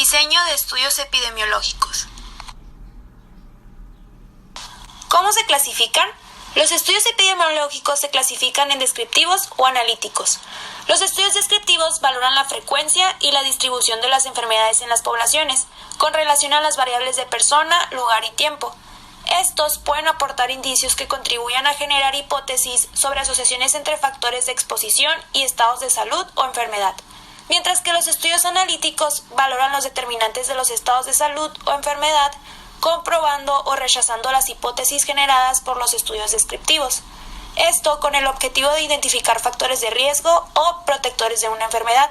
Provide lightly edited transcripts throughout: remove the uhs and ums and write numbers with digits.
Diseño de estudios epidemiológicos. ¿Cómo se clasifican? Los estudios epidemiológicos se clasifican en descriptivos o analíticos. Los estudios descriptivos valoran la frecuencia y la distribución de las enfermedades en las poblaciones, con relación a las variables de persona, lugar y tiempo. Estos pueden aportar indicios que contribuyan a generar hipótesis sobre asociaciones entre factores de exposición y estados de salud o enfermedad, mientras que los estudios analíticos valoran los determinantes de los estados de salud o enfermedad, comprobando o rechazando las hipótesis generadas por los estudios descriptivos. Esto con el objetivo de identificar factores de riesgo o protectores de una enfermedad.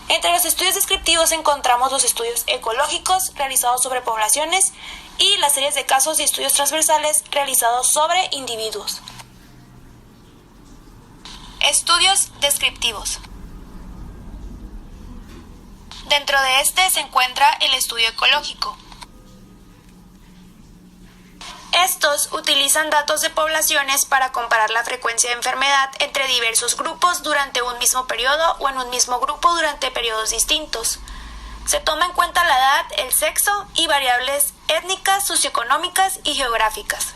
Entre los estudios descriptivos encontramos los estudios ecológicos realizados sobre poblaciones y las series de casos y estudios transversales realizados sobre individuos. Estudios descriptivos. Dentro de este se encuentra el estudio ecológico. Estos utilizan datos de poblaciones para comparar la frecuencia de enfermedad entre diversos grupos durante un mismo periodo o en un mismo grupo durante periodos distintos. Se toma en cuenta la edad, el sexo y variables étnicas, socioeconómicas y geográficas.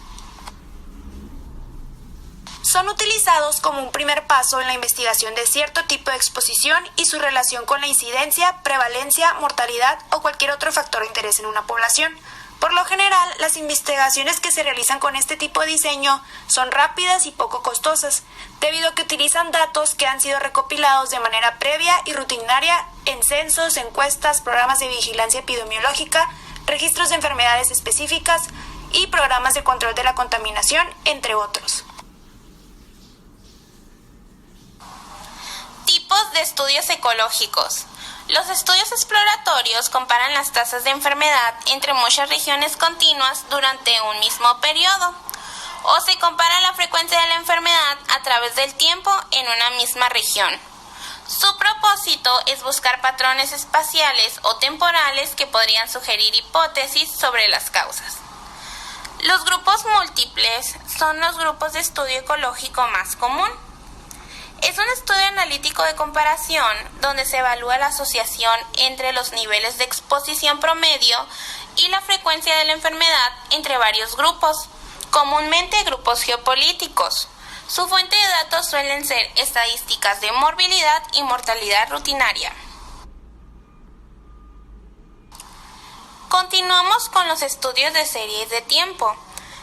Son utilizados como un primer paso en la investigación de cierto tipo de exposición y su relación con la incidencia, prevalencia, mortalidad o cualquier otro factor de interés en una población. Por lo general, las investigaciones que se realizan con este tipo de diseño son rápidas y poco costosas, debido a que utilizan datos que han sido recopilados de manera previa y rutinaria en censos, encuestas, programas de vigilancia epidemiológica, registros de enfermedades específicas y programas de control de la contaminación, entre otros. Tipos de estudios ecológicos. Los estudios exploratorios comparan las tasas de enfermedad entre muchas regiones continuas durante un mismo periodo, o se compara la frecuencia de la enfermedad a través del tiempo en una misma región. Su propósito es buscar patrones espaciales o temporales que podrían sugerir hipótesis sobre las causas. Los grupos múltiples son los grupos de estudio ecológico más común. Es un estudio analítico de comparación donde se evalúa la asociación entre los niveles de exposición promedio y la frecuencia de la enfermedad entre varios grupos, comúnmente grupos geopolíticos. Su fuente de datos suelen ser estadísticas de morbilidad y mortalidad rutinaria. Continuamos con los estudios de series de tiempo.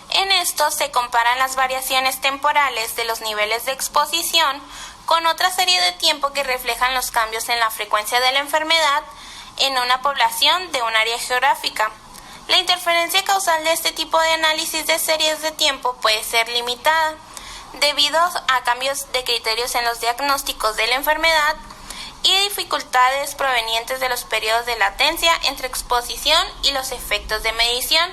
En estos se comparan las variaciones temporales de los niveles de exposición con otra serie de tiempo que reflejan los cambios en la frecuencia de la enfermedad en una población de un área geográfica. La interferencia causal de este tipo de análisis de series de tiempo puede ser limitada, debido a cambios de criterios en los diagnósticos de la enfermedad y dificultades provenientes de los periodos de latencia entre exposición y los efectos de medición.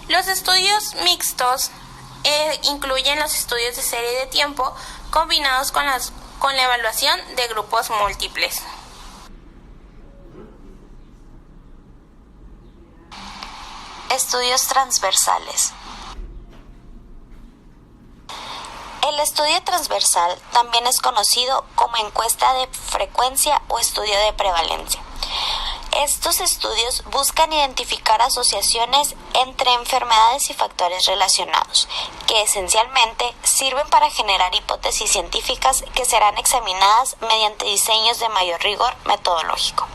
Los estudios mixtos incluyen los estudios de serie de tiempo combinados con la evaluación de grupos múltiples. Estudios transversales. El estudio transversal también es conocido como encuesta de frecuencia o estudio de prevalencia. Estos estudios buscan identificar asociaciones entre enfermedades y factores relacionados, que esencialmente sirven para generar hipótesis científicas que serán examinadas mediante diseños de mayor rigor metodológico.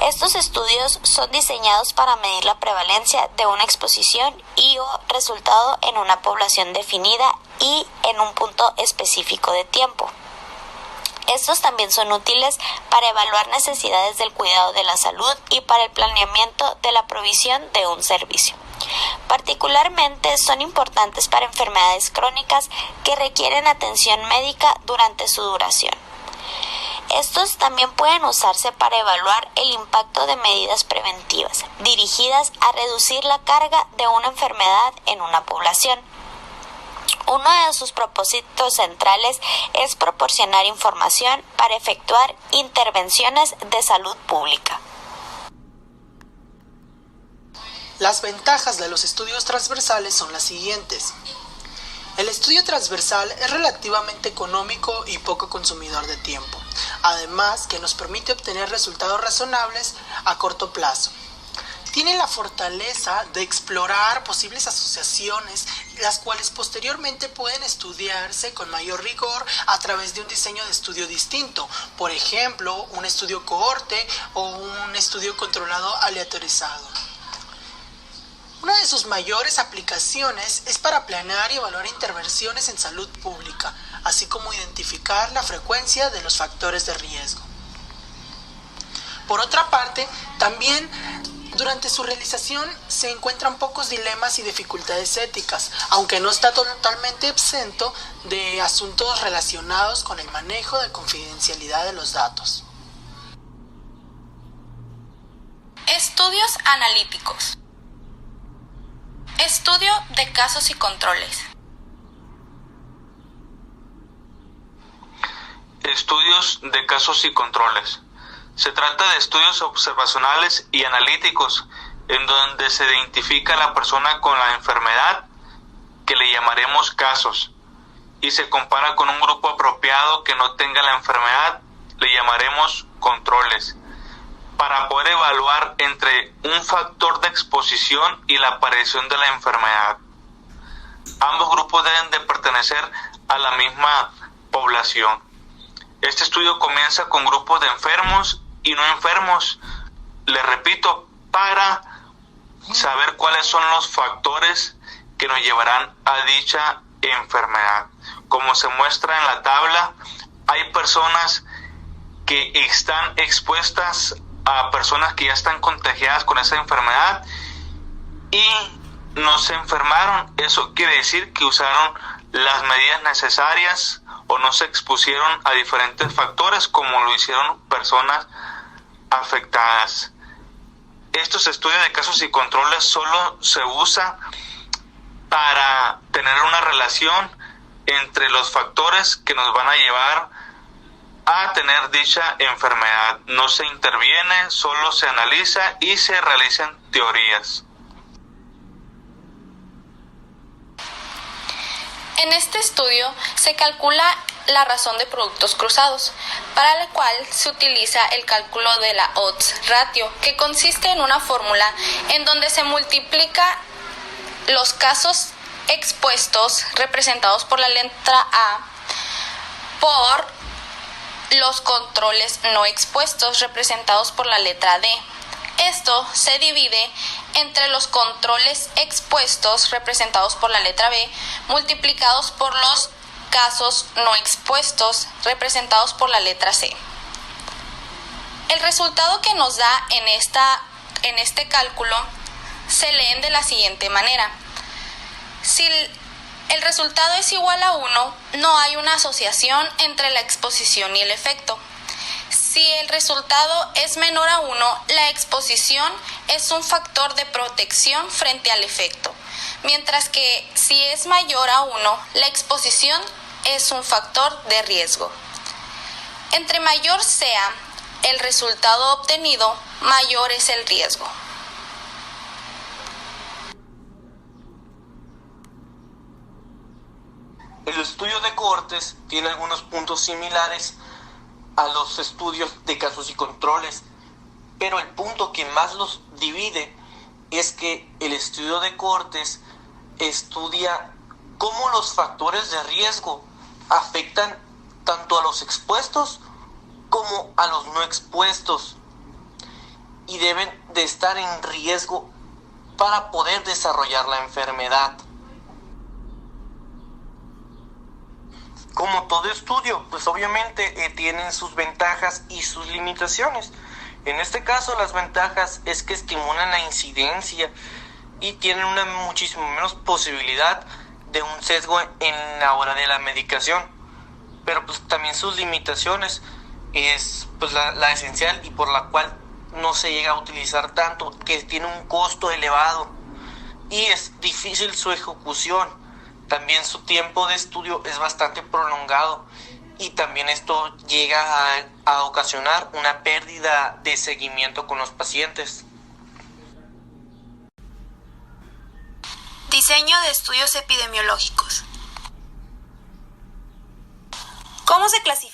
Estos estudios son diseñados para medir la prevalencia de una exposición y o resultado en una población definida y en un punto específico de tiempo. Estos también son útiles para evaluar necesidades del cuidado de la salud y para el planeamiento de la provisión de un servicio. Particularmente son importantes para enfermedades crónicas que requieren atención médica durante su duración. Estos también pueden usarse para evaluar el impacto de medidas preventivas dirigidas a reducir la carga de una enfermedad en una población. Uno de sus propósitos centrales es proporcionar información para efectuar intervenciones de salud pública. Las ventajas de los estudios transversales son las siguientes. El estudio transversal es relativamente económico y poco consumidor de tiempo, además que nos permite obtener resultados razonables a corto plazo. Tiene la fortaleza de explorar posibles asociaciones, las cuales posteriormente pueden estudiarse con mayor rigor a través de un diseño de estudio distinto, por ejemplo, un estudio cohorte o un estudio controlado aleatorizado. Una de sus mayores aplicaciones es para planear y evaluar intervenciones en salud pública, así como identificar la frecuencia de los factores de riesgo. Por otra parte, también durante su realización se encuentran pocos dilemas y dificultades éticas, aunque no está totalmente exento de asuntos relacionados con el manejo de confidencialidad de los datos. Estudios analíticos. Estudio de casos y controles. Estudios de casos y controles. Se trata de estudios observacionales y analíticos en donde se identifica a la persona con la enfermedad, que le llamaremos casos, y se compara con un grupo apropiado que no tenga la enfermedad, le llamaremos controles, para poder evaluar entre un factor de exposición y la aparición de la enfermedad. Ambos grupos deben de pertenecer a la misma población. Este estudio comienza con grupos de enfermos y no enfermos, les repito, para saber cuáles son los factores que nos llevarán a dicha enfermedad. Como se muestra en la tabla, hay personas que están expuestas a personas que ya están contagiadas con esa enfermedad y no se enfermaron. Eso quiere decir que usaron las medidas necesarias o no se expusieron a diferentes factores como lo hicieron personas afectadas. Estos estudios de casos y controles solo se usa para tener una relación entre los factores que nos van a llevar a tener dicha enfermedad. No se interviene, solo se analiza y se realizan teorías. En este estudio se calcula la razón de productos cruzados, para la cual se utiliza el cálculo de la odds ratio, que consiste en una fórmula en donde se multiplica los casos expuestos representados por la letra A por los controles no expuestos representados por la letra D. Esto se divide entre los controles expuestos representados por la letra B multiplicados por los casos no expuestos representados por la letra C. El resultado que nos da en este cálculo se leen de la siguiente manera. Si el resultado es igual a 1, no hay una asociación entre la exposición y el efecto. Si el resultado es menor a 1, la exposición es un factor de protección frente al efecto, mientras que si es mayor a 1, la exposición es un factor de riesgo. Entre mayor sea el resultado obtenido, mayor es el riesgo. El estudio de cohortes tiene algunos puntos similares a los estudios de casos y controles, pero el punto que más los divide es que el estudio de cohortes estudia cómo los factores de riesgo afectan tanto a los expuestos como a los no expuestos y deben de estar en riesgo para poder desarrollar la enfermedad. Como todo estudio, pues obviamente tienen sus ventajas y sus limitaciones. En este caso, las ventajas es que estimulan la incidencia y tienen una muchísimo menos posibilidad de un sesgo en la hora de la medicación. Pero pues también sus limitaciones es pues la esencial y por la cual no se llega a utilizar tanto, que tiene un costo elevado y es difícil su ejecución. También su tiempo de estudio es bastante prolongado y también esto llega a ocasionar una pérdida de seguimiento con los pacientes. Diseño de estudios epidemiológicos. ¿Cómo se clasifica?